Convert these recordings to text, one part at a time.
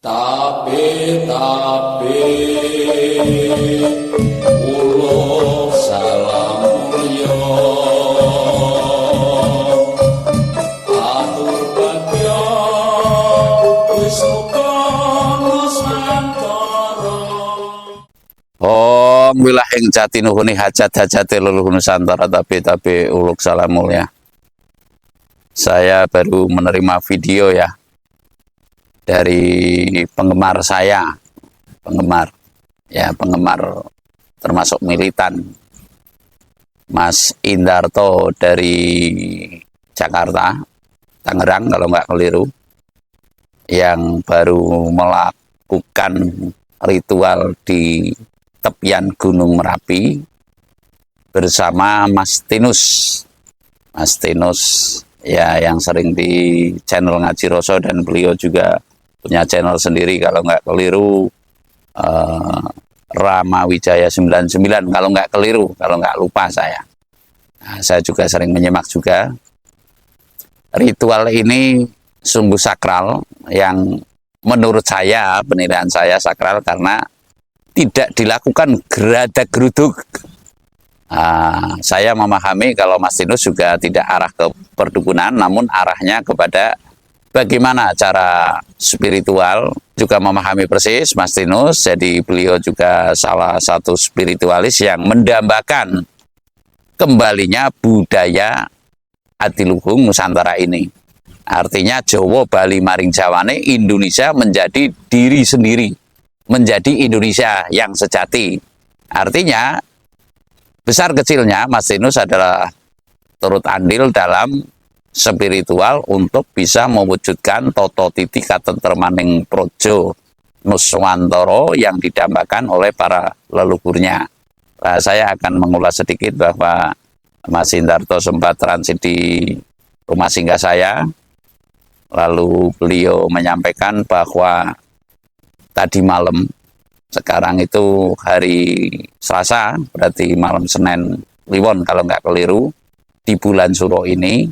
Tapi ulo salam mulya atur bagya wis muga nusantara. Om wilahing jati nuhuni hajat-hajate leluhur Nusantara tapi uluk salam mulia. Saya baru menerima video ya dari penggemar saya, penggemar termasuk militan, Mas Indarto dari Jakarta, Tangerang kalau nggak keliru, yang baru melakukan ritual di tepian Gunung Merapi bersama Mas Tinus ya, yang sering di channel Ngaji Roso, dan beliau juga punya channel sendiri kalau nggak keliru, Rama Wijaya 99 kalau nggak keliru, kalau nggak lupa saya. Nah, saya juga sering menyimak juga. Ritual ini sungguh sakral, yang menurut saya, penilaian saya sakral karena tidak dilakukan geradak-geruduk. Saya memahami kalau Mas Tinus juga tidak arah ke perdukunan, namun arahnya kepada bagaimana cara spiritual. Juga memahami persis Mas Tinus, jadi beliau juga salah satu spiritualis yang mendambakan kembalinya budaya adiluhung Nusantara ini. Artinya Jawa, Bali, maring Jawane, Indonesia menjadi diri sendiri, menjadi Indonesia yang sejati. Artinya besar kecilnya Mas Tinus adalah turut andil dalam spiritual untuk bisa mewujudkan toto titi katentremaning projo Nuswantara yang didambakan oleh para leluhurnya. Nah, saya akan mengulas sedikit bahwa Mas Indarto sempat transit di rumah singgah saya, lalu beliau menyampaikan bahwa tadi malam, sekarang itu hari Selasa, berarti malam Senin Kliwon kalau nggak keliru, di bulan Suro ini,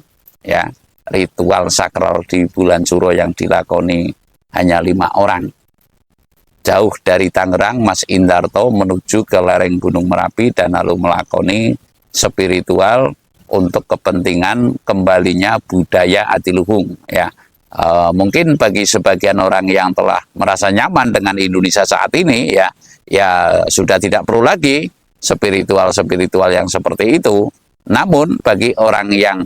ya, ritual sakral di bulan Suro yang dilakoni hanya 5 orang. Jauh dari Tangerang, Mas Indarto menuju ke lereng Gunung Merapi dan lalu melakoni spiritual untuk kepentingan kembalinya budaya adiluhung, ya. Mungkin bagi sebagian orang yang telah merasa nyaman dengan Indonesia saat ini, ya sudah tidak perlu lagi spiritual yang seperti itu. Namun bagi orang yang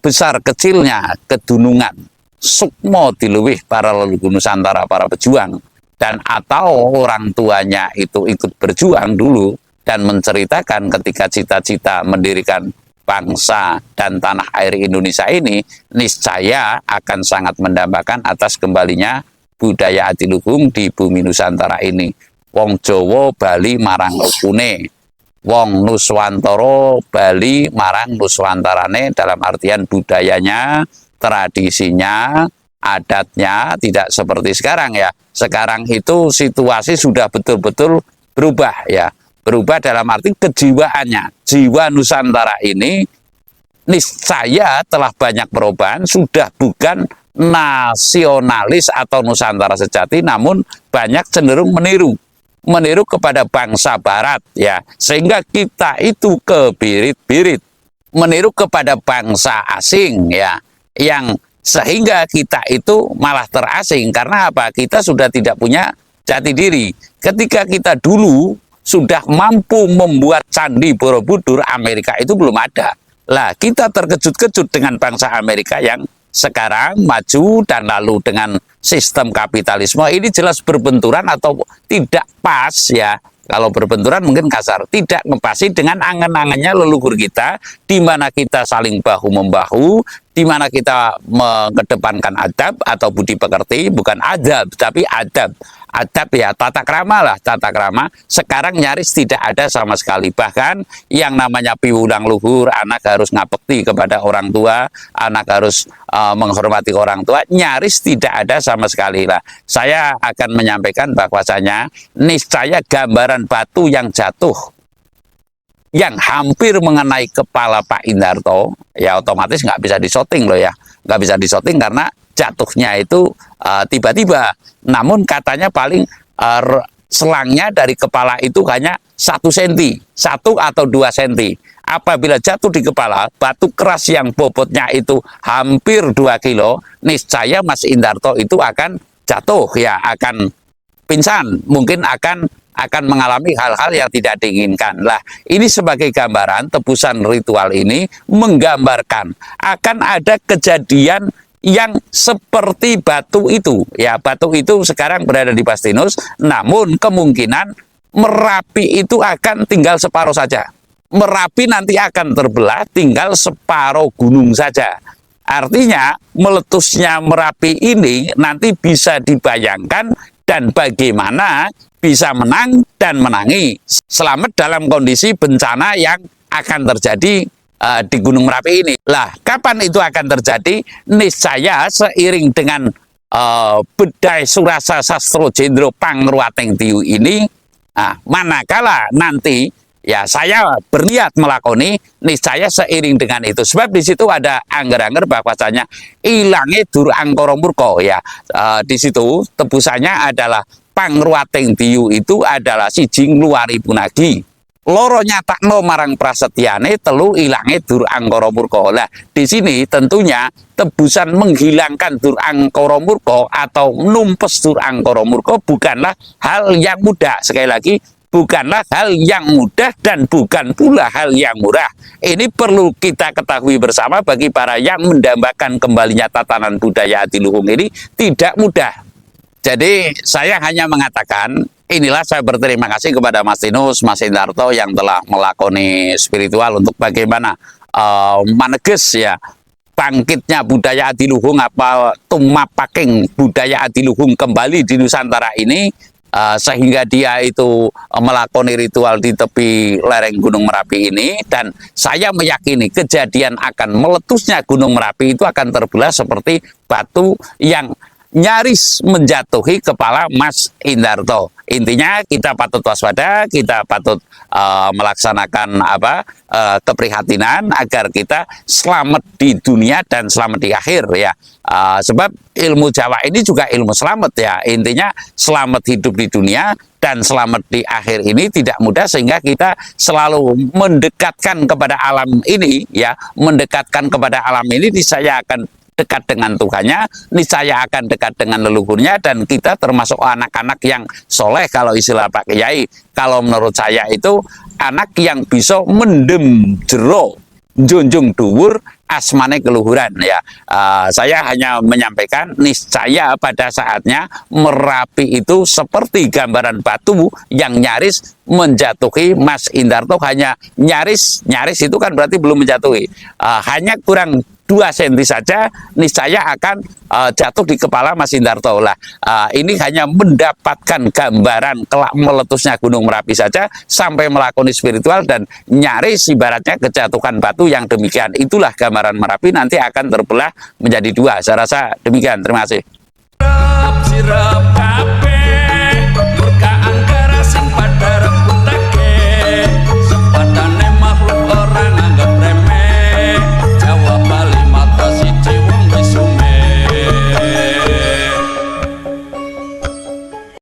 besar kecilnya kedunungan sukmo diluwih para leluhur Nusantara, para pejuang, dan atau orang tuanya itu ikut berjuang dulu dan menceritakan ketika cita-cita mendirikan bangsa dan tanah air Indonesia ini, niscaya akan sangat mendambakan atas kembalinya budaya adiluhung di bumi Nusantara ini. Wong Jawa Bali marang rukune, wong Nuswantara Bali marang Nuswantarane, dalam artian budayanya, tradisinya, adatnya tidak seperti sekarang ya. Sekarang itu situasi sudah betul-betul berubah ya. Berubah dalam arti kejiwaannya. Jiwa Nusantara ini niscaya telah banyak perubahan, sudah bukan nasionalis atau Nusantara sejati, namun banyak cenderung meniru kepada bangsa barat ya, sehingga kita itu kebirit-birit meniru kepada bangsa asing ya, yang sehingga kita itu malah terasing. Karena apa? Kita sudah tidak punya jati diri. Ketika kita dulu sudah mampu membuat candi Borobudur, Amerika itu belum ada. Lah, kita terkejut-kejut dengan bangsa Amerika yang sekarang maju, dan lalu dengan sistem kapitalisme ini jelas berbenturan atau tidak pas ya. Kalau berbenturan mungkin kasar, tidak ngepasi dengan angan-angannya leluhur kita, di mana kita saling bahu-membahu, di mana kita mengedepankan adab atau budi pekerti, bukan adab, tapi adab. Adab ya, tata krama lah, tata krama. Sekarang nyaris tidak ada sama sekali. Bahkan yang namanya piwulang luhur, anak harus ngabekti kepada orang tua, anak harus menghormati orang tua, nyaris tidak ada sama sekali lah. Saya akan menyampaikan bahwasanya niscaya gambaran batu yang jatuh, yang hampir mengenai kepala Pak Indarto, ya otomatis nggak bisa disorting loh ya. Nggak bisa disorting karena jatuhnya itu tiba-tiba. Namun katanya paling selangnya dari kepala itu hanya 1 cm, 1 atau 2 cm. Apabila jatuh di kepala, batu keras yang bobotnya itu hampir 2 kilo, niscaya Mas Indarto itu akan jatuh, ya, akan pingsan, mungkin akan mengalami hal-hal yang tidak diinginkan. Lah, ini sebagai gambaran, tebusan ritual ini menggambarkan akan ada kejadian yang seperti batu itu. Ya, batu itu sekarang berada di Bastinus, namun kemungkinan Merapi itu akan tinggal separuh saja. Merapi nanti akan terbelah, tinggal separuh gunung saja. Artinya, meletusnya Merapi ini nanti bisa dibayangkan dan bagaimana bisa menang dan menangi. Selamat dalam kondisi bencana yang akan terjadi di Gunung Merapi ini. Lah, kapan itu akan terjadi? Niscaya seiring dengan bedai Surasa Sastro Jendro Pangruateng Tiu ini, manakala nanti ya saya berniat melakoni, niscaya seiring dengan itu. Sebab di situ ada angger-angger bahwasanya ilange dur angkara murka, ya. Di situ tebusannya adalah Pangruateng Tiu itu adalah siji ngluwari punagi. Loro nyatakno marang prasetyane, telu ilange dur angkara murka. Lah, di sini tentunya tebusan menghilangkan dur angkara murka atau numpes dur angkara murka bukanlah hal yang mudah. Sekali lagi, bukanlah hal yang mudah dan bukan pula hal yang murah. Ini perlu kita ketahui bersama bagi para yang mendambakan kembalinya tatanan budaya Adiluhung ini tidak mudah. Jadi saya hanya mengatakan, inilah saya berterima kasih kepada Mas Tinus, Mas Indarto yang telah melakoni spiritual untuk bagaimana maneges, ya, bangkitnya budaya Adiluhung, apa tumapaking budaya Adiluhung kembali di Nusantara ini, sehingga dia itu melakoni ritual di tepi lereng Gunung Merapi ini. Dan saya meyakini kejadian akan meletusnya Gunung Merapi itu akan terbelah seperti batu yang nyaris menjatuhi kepala Mas Indarto. Intinya kita patut waspada, kita patut melaksanakan keprihatinan agar kita selamat di dunia dan selamat di akhir, ya. Sebab ilmu Jawa ini juga ilmu selamat, ya. Intinya selamat hidup di dunia dan selamat di akhir ini tidak mudah, sehingga kita selalu mendekatkan kepada alam ini, ya, mendekatkan kepada alam ini, saya akan dekat dengan Tuhannya, niscaya akan dekat dengan leluhurnya, dan kita termasuk anak-anak yang soleh kalau istilah Pak Kiai. Kalau menurut saya itu anak yang bisa mendem jero junjung dhuwur asmane keluhuran, ya. Saya hanya menyampaikan niscaya pada saatnya Merapi itu seperti gambaran batu yang nyaris menjatuhi Mas Indarto. Hanya nyaris itu kan berarti belum menjatuhi, hanya kurang 2 cm saja, niscaya akan jatuh di kepala Mas Indarto. Lah, ini hanya mendapatkan gambaran kelak meletusnya Gunung Merapi saja sampai melakoni spiritual dan nyaris ibaratnya kejatuhan batu yang demikian. Itulah gambaran Merapi nanti akan terbelah menjadi 2. Saya rasa demikian. Terima kasih.